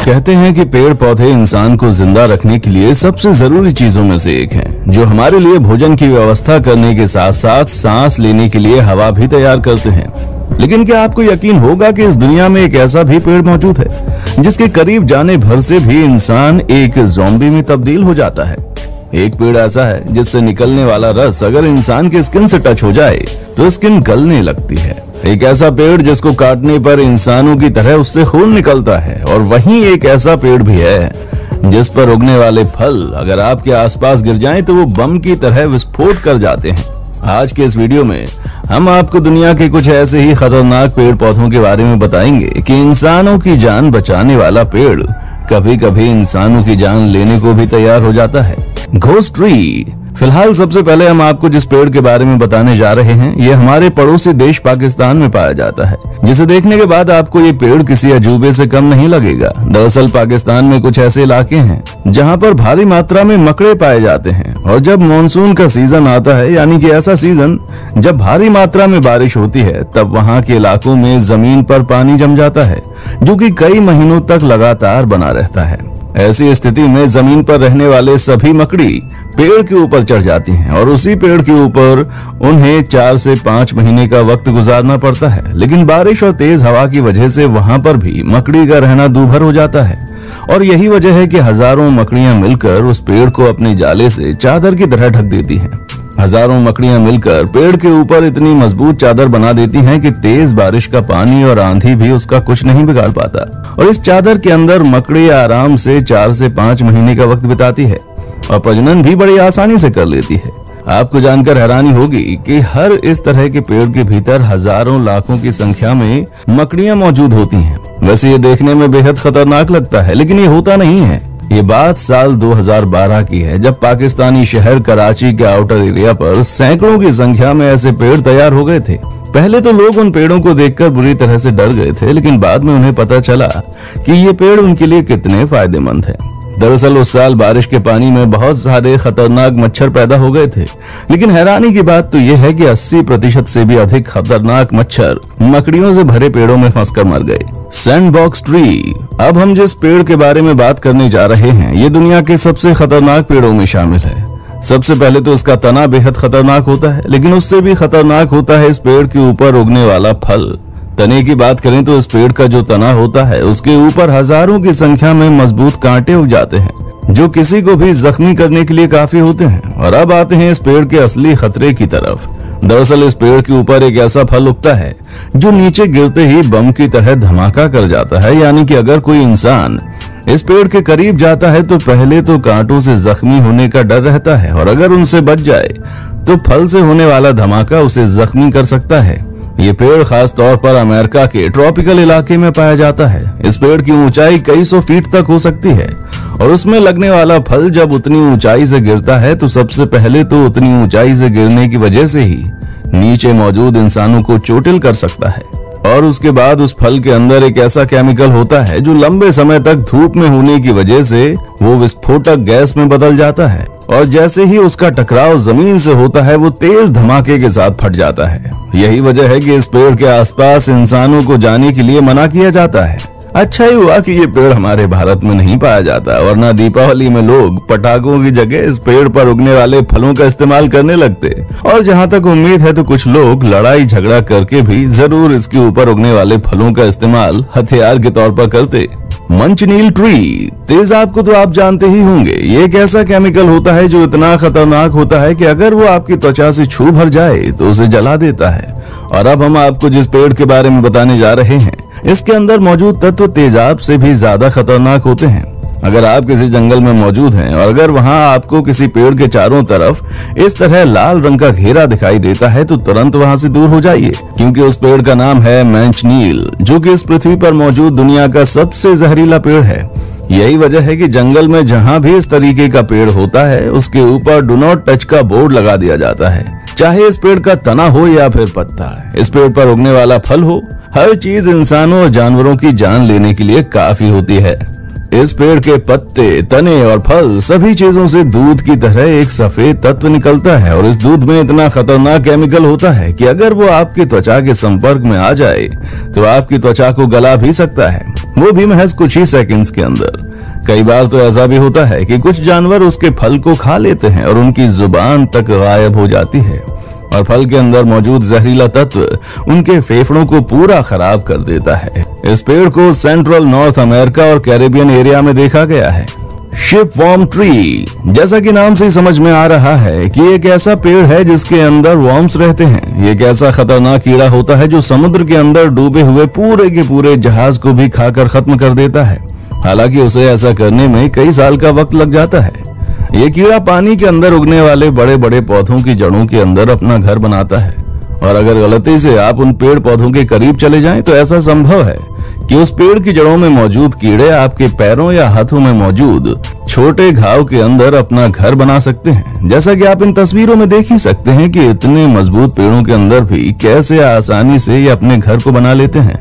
कहते हैं कि पेड़ पौधे इंसान को जिंदा रखने के लिए सबसे जरूरी चीजों में से एक हैं, जो हमारे लिए भोजन की व्यवस्था करने के साथ साथ सांस लेने के लिए हवा भी तैयार करते हैं। लेकिन क्या आपको यकीन होगा कि इस दुनिया में एक ऐसा भी पेड़ मौजूद है जिसके करीब जाने भर से भी इंसान एक ज़ॉम्बी में तब्दील हो जाता है। एक पेड़ ऐसा है जिससे निकलने वाला रस अगर इंसान की स्किन से टच हो जाए तो स्किन गलने लगती है। एक ऐसा पेड़ जिसको काटने पर इंसानों की तरह उससे खून निकलता है। और वहीं एक ऐसा पेड़ भी है जिस पर उगने वाले फल अगर आपके आसपास गिर जाएं तो वो बम की तरह विस्फोट कर जाते हैं। आज के इस वीडियो में हम आपको दुनिया के कुछ ऐसे ही खतरनाक पेड़ पौधों के बारे में बताएंगे कि इंसानों की जान बचाने वाला पेड़ कभी कभी इंसानों की जान लेने को भी तैयार हो जाता है। Ghost tree. फिलहाल सबसे पहले हम आपको जिस पेड़ के बारे में बताने जा रहे हैं ये हमारे पड़ोसी देश पाकिस्तान में पाया जाता है, जिसे देखने के बाद आपको ये पेड़ किसी अजूबे से कम नहीं लगेगा। दरअसल पाकिस्तान में कुछ ऐसे इलाके हैं जहां पर भारी मात्रा में मकड़े पाए जाते हैं और जब मॉनसून का सीजन आता है, यानी कि ऐसा सीजन जब भारी मात्रा में बारिश होती है, तब वहां के इलाकों में जमीन पर पानी जम जाता है जो कि कई महीनों तक लगातार बना रहता है। ऐसी स्थिति में जमीन पर रहने वाले सभी मकड़ी पेड़ के ऊपर चढ़ जाती हैं और उसी पेड़ के ऊपर उन्हें 4 से 5 महीने का वक्त गुजारना पड़ता है। लेकिन बारिश और तेज हवा की वजह से वहां पर भी मकड़ी का रहना दूभर हो जाता है और यही वजह है कि हजारों मकड़ियां मिलकर उस पेड़ को अपने जाले से चादर की तरह ढक देती हैं। हजारों मकड़ियां मिलकर पेड़ के ऊपर इतनी मजबूत चादर बना देती हैं कि तेज बारिश का पानी और आंधी भी उसका कुछ नहीं बिगाड़ पाता और इस चादर के अंदर मकड़ी आराम से 4 से 5 महीने का वक्त बिताती है और प्रजनन भी बड़ी आसानी से कर लेती है। आपको जानकर हैरानी होगी कि हर इस तरह के पेड़ के भीतर हजारों लाखों की संख्या में मकड़ियां मौजूद होती हैं। वैसे ये देखने में बेहद खतरनाक लगता है, लेकिन ये होता नहीं है। ये बात साल 2012 की है, जब पाकिस्तानी शहर कराची के आउटर एरिया पर सैकड़ों की संख्या में ऐसे पेड़ तैयार हो गए थे। पहले तो लोग उन पेड़ों को देखकर बुरी तरह से डर गए थे, लेकिन बाद में उन्हें पता चला कि ये पेड़ उनके लिए कितने फायदेमंद हैं। दरअसल उस साल बारिश के पानी में बहुत सारे खतरनाक मच्छर पैदा हो गए थे, लेकिन हैरानी की बात तो यह है कि 80% से भी अधिक खतरनाक मच्छर मकड़ियों से भरे पेड़ों में फंसकर मर गए। Sandbox tree. अब हम जिस पेड़ के बारे में बात करने जा रहे हैं ये दुनिया के सबसे खतरनाक पेड़ों में शामिल है। सबसे पहले तो इसका तना बेहद खतरनाक होता है, लेकिन उससे भी खतरनाक होता है इस पेड़ के ऊपर उगने वाला फल। तने की बात करें तो इस पेड़ का जो तना होता है उसके ऊपर हजारों की संख्या में मजबूत कांटे उग जाते हैं जो किसी को भी जख्मी करने के लिए काफी होते हैं। और अब आते हैं इस पेड़ के असली खतरे की तरफ। दरअसल इस पेड़ के ऊपर एक ऐसा फल उगता है जो नीचे गिरते ही बम की तरह धमाका कर जाता है, यानी कि अगर कोई इंसान इस पेड़ के करीब जाता है तो पहले तो कांटों से जख्मी होने का डर रहता है और अगर उनसे बच जाए तो फल से होने वाला धमाका उसे जख्मी कर सकता है। ये पेड़ खास तौर पर अमेरिका के ट्रॉपिकल इलाके में पाया जाता है। इस पेड़ की ऊंचाई कई सौ फीट तक हो सकती है और उसमें लगने वाला फल जब उतनी ऊंचाई से गिरता है तो सबसे पहले तो उतनी ऊंचाई से गिरने की वजह से ही नीचे मौजूद इंसानों को चोटिल कर सकता है और उसके बाद उस फल के अंदर एक ऐसा केमिकल होता है जो लंबे समय तक धूप में होने की वजह से वो विस्फोटक गैस में बदल जाता है और जैसे ही उसका टकराव जमीन से होता है वो तेज धमाके के साथ फट जाता है। यही वजह है कि इस पेड़ के आसपास इंसानों को जाने के लिए मना किया जाता है। अच्छा ही हुआ कि ये पेड़ हमारे भारत में नहीं पाया जाता, वरना दीपावली में लोग पटाखों की जगह इस पेड़ पर उगने वाले फलों का इस्तेमाल करने लगते और जहाँ तक उम्मीद है तो कुछ लोग लड़ाई झगड़ा करके भी जरूर इसके ऊपर उगने वाले फलों का इस्तेमाल हथियार के तौर पर करते। मंचनील ट्री। तेजाब को तो आप जानते ही होंगे, ये एक ऐसा केमिकल होता है जो इतना खतरनाक होता है कि अगर वो आपकी त्वचा से छू भर जाए तो उसे जला देता है। और अब हम आपको जिस पेड़ के बारे में बताने जा रहे हैं इसके अंदर मौजूद तत्व तेजाब से भी ज्यादा खतरनाक होते हैं। अगर आप किसी जंगल में मौजूद हैं और अगर वहां आपको किसी पेड़ के चारों तरफ इस तरह लाल रंग का घेरा दिखाई देता है तो तुरंत वहां से दूर हो जाइए, क्योंकि उस पेड़ का नाम है मंचनील, जो कि इस पृथ्वी पर मौजूद दुनिया का सबसे जहरीला पेड़ है। यही वजह है कि जंगल में जहां भी इस तरीके का पेड़ होता है उसके ऊपर डू नॉट टच का बोर्ड लगा दिया जाता है, चाहे इस पेड़ का तना हो या फिर पत्ता, इस पेड़ पर उगने वाला फल हो, हर चीज इंसानों और जानवरों की जान लेने के लिए काफी होती है। इस पेड़ के पत्ते, तने और फल सभी चीजों से दूध की तरह एक सफेद तत्व निकलता है और इस दूध में इतना खतरनाक केमिकल होता है कि अगर वो आपकी त्वचा के संपर्क में आ जाए तो आपकी त्वचा को गला भी सकता है। वो भी महज कुछ ही सेकंड्स के अंदर। कई बार तो ऐसा भी होता है कि कुछ जानवर उसके फल को खा लेते हैं और उनकी जुबान तक गायब हो जाती है और फल के अंदर मौजूद जहरीला तत्व उनके फेफड़ों को पूरा खराब कर देता है। इस पेड़ को सेंट्रल नॉर्थ अमेरिका और कैरेबियन एरिया में देखा गया है। शिपवर्म ट्री, जैसा कि नाम से ही समझ में आ रहा है कि एक ऐसा पेड़ है जिसके अंदर वर्म्स रहते हैं। ये एक ऐसा खतरनाक कीड़ा होता है जो समुद्र के अंदर डूबे हुए पूरे के पूरे जहाज को भी खाकर खत्म कर देता है। हालांकि उसे ऐसा करने में कई साल का वक्त लग जाता है। ये कीड़ा पानी के अंदर उगने वाले बड़े बड़े पौधों की जड़ों के अंदर अपना घर बनाता है और अगर गलती से आप उन पेड़ पौधों के करीब चले जाएं तो ऐसा संभव है कि उस पेड़ की जड़ों में मौजूद कीड़े आपके पैरों या हाथों में मौजूद छोटे घाव के अंदर अपना घर बना सकते हैं। जैसा कि आप इन तस्वीरों में देख ही सकते हैं कि इतने मजबूत पेड़ों के अंदर भी कैसे आसानी से ये अपने घर को बना लेते हैं।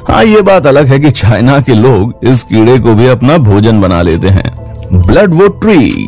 हाँ, ये बात अलग है कि चाइना के लोग इस कीड़े को भी अपना भोजन बना लेते हैं। ब्लडवुड ट्री,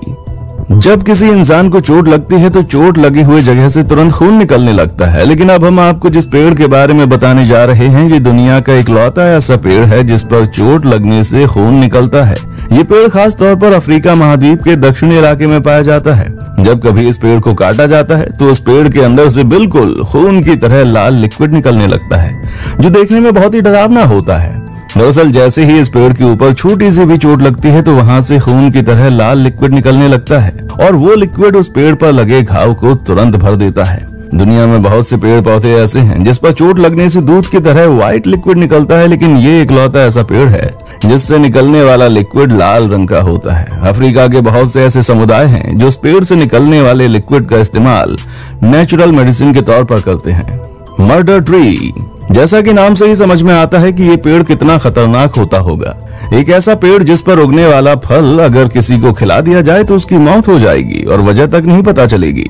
जब किसी इंसान को चोट लगती है तो चोट लगी हुई जगह से तुरंत खून निकलने लगता है, लेकिन अब हम आपको जिस पेड़ के बारे में बताने जा रहे हैं ये दुनिया का इकलौता ऐसा पेड़ है जिस पर चोट लगने से खून निकलता है। ये पेड़ खास तौर पर अफ्रीका महाद्वीप के दक्षिणी इलाके में पाया जाता है। जब कभी इस पेड़ को काटा जाता है तो उस पेड़ के अंदर से बिल्कुल खून की तरह लाल लिक्विड निकलने लगता है जो देखने में बहुत ही डरावना होता है। दरअसल जैसे ही इस पेड़ के ऊपर छोटी सी भी चोट लगती है तो वहां से खून की तरह लाल लिक्विड निकलने लगता है और वो लिक्विड उस पेड़ पर लगे घाव को तुरंत भर देता है। दुनिया में बहुत से पेड़ पौधे ऐसे हैं जिस पर चोट लगने से दूध की तरह व्हाइट लिक्विड निकलता है, लेकिन ये इकलौता ऐसा पेड़ है जिससे निकलने वाला लिक्विड लाल रंग का होता है। अफ्रीका के बहुत से ऐसे समुदाय हैं जो इस पेड़ से निकलने वाले लिक्विड का इस्तेमाल नेचुरल मेडिसिन के तौर पर करते हैं। मर्डर ट्री, जैसा कि नाम से ही समझ में आता है कि ये पेड़ कितना खतरनाक होता होगा। एक ऐसा पेड़ जिस पर उगने वाला फल अगर किसी को खिला दिया जाए तो उसकी मौत हो जाएगी और वजह तक नहीं पता चलेगी।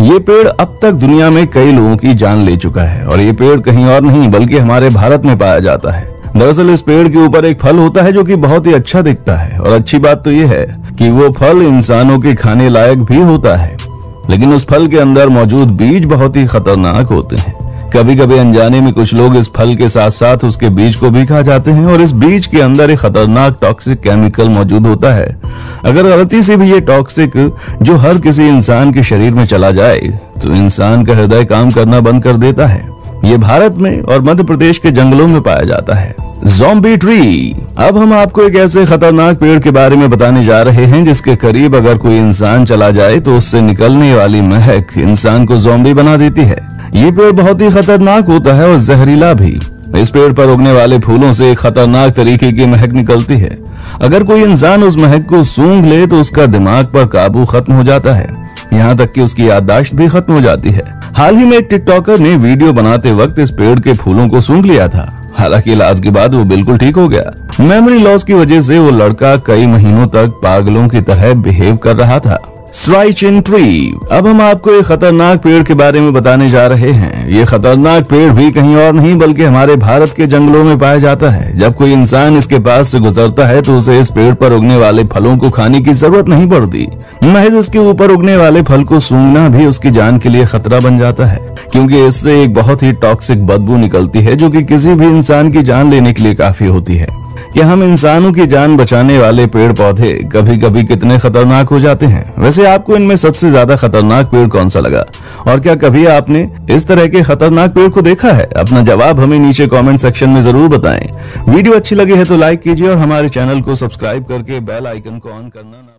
ये पेड़ अब तक दुनिया में कई लोगों की जान ले चुका है और ये पेड़ कहीं और नहीं बल्कि हमारे भारत में पाया जाता है। दरअसल इस पेड़ के ऊपर एक फल होता है जो कि बहुत ही अच्छा दिखता है और अच्छी बात तो ये है कि वो फल इंसानों के खाने लायक भी होता है, लेकिन उस फल के अंदर मौजूद बीज बहुत ही खतरनाक होते हैं। कभी कभी अनजाने में कुछ लोग इस फल के साथ साथ उसके बीज को भी खा जाते हैं और इस बीज के अंदर एक खतरनाक टॉक्सिक केमिकल मौजूद होता है। अगर गलती से भी ये टॉक्सिक जो हर किसी इंसान के शरीर में चला जाए तो इंसान का हृदय काम करना बंद कर देता है। ये भारत में और मध्य प्रदेश के जंगलों में पाया जाता है। ज़ॉम्बी ट्री, अब हम आपको एक ऐसे खतरनाक पेड़ के बारे में बताने जा रहे हैं जिसके करीब अगर कोई इंसान चला जाए तो उससे निकलने वाली महक इंसान को ज़ॉम्बी बना देती है। ये पेड़ बहुत ही खतरनाक होता है और जहरीला भी। इस पेड़ पर उगने वाले फूलों से एक खतरनाक तरीके की महक निकलती है। अगर कोई इंसान उस महक को सूंघ ले तो उसका दिमाग पर काबू खत्म हो जाता है, यहाँ तक कि उसकी याददाश्त भी खत्म हो जाती है। हाल ही में एक टिकटॉकर ने वीडियो बनाते वक्त इस पेड़ के फूलों को सूंघ लिया था। हालांकि इलाज के बाद वो बिल्कुल ठीक हो गया। मेमोरी लॉस की वजह से वो लड़का कई महीनों तक पागलों की तरह बिहेव कर रहा था। स्ट्राइचिन ट्री, अब हम आपको एक खतरनाक पेड़ के बारे में बताने जा रहे हैं। ये खतरनाक पेड़ भी कहीं और नहीं बल्कि हमारे भारत के जंगलों में पाया जाता है। जब कोई इंसान इसके पास से गुजरता है तो उसे इस पेड़ पर उगने वाले फलों को खाने की जरूरत नहीं पड़ती। महज इसके ऊपर उगने वाले फल को सूंघना भी उसकी जान के लिए खतरा बन जाता है, क्योंकि इससे एक बहुत ही टॉक्सिक बदबू निकलती है जो कि किसी भी इंसान की जान लेने के लिए काफी होती है। कि हम इंसानों की जान बचाने वाले पेड़ पौधे कभी कभी कितने खतरनाक हो जाते हैं। वैसे आपको इनमें सबसे ज्यादा खतरनाक पेड़ कौन सा लगा और क्या कभी आपने इस तरह के खतरनाक पेड़ को देखा है? अपना जवाब हमें नीचे कमेंट सेक्शन में जरूर बताएं। वीडियो अच्छी लगी है तो लाइक कीजिए और हमारे चैनल को सब्सक्राइब करके बेल आइकन को ऑन करना ना